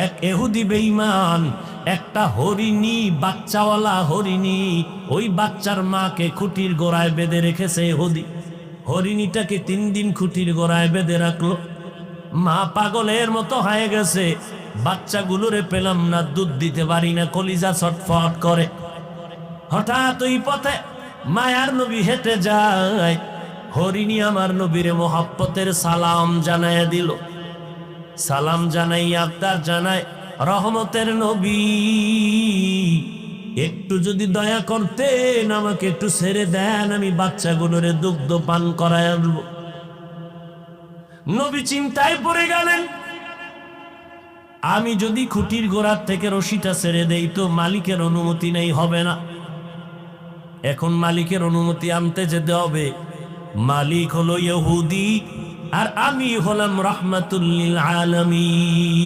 এক ইহুদি বেঈমান একটা হরিণী, বাচ্চাওয়ালা হরিণী, ওই বাচ্চার মাকে খুঁটির গোড়ায় বেঁধে রেখেছে ইহুদি। হরিণীটাকে 3 দিন খুঁটির গোড়ায় বেঁধে রাখলো। মা পাগলের মতো হয়ে গেছে, বাচ্চাগুলোরে পেলাম না, দুধ দিতে পারি না, কলিজা ছটফট করে। হঠাৎ ওই পথে মায়ার নবী হেঁটে যায়। হরিণী আমার নবীরে মোহাব্বতের সালাম জানায় দিল। সালাম জানাই আবদার জানায়, রহমতের নবী একটু যদি দয়া করতেন, আমাকে একটু ছেড়ে দেন, আমি বাচ্চাগুলোরে দুগ্ধ পান করায় আনবো। নবী চিন্তায় পড়ে গেলেন, আমি যদি খুঁটির গোড়ার থেকে রশিটা ছেড়ে দেই তো মালিকের অনুমতি নেই, হবে না। এখন মালিকের অনুমতি আনতে যেতে হবে। মালিক হলো ইহুদি আর আমি হলাম রাহমাতুল লিল আলামিন।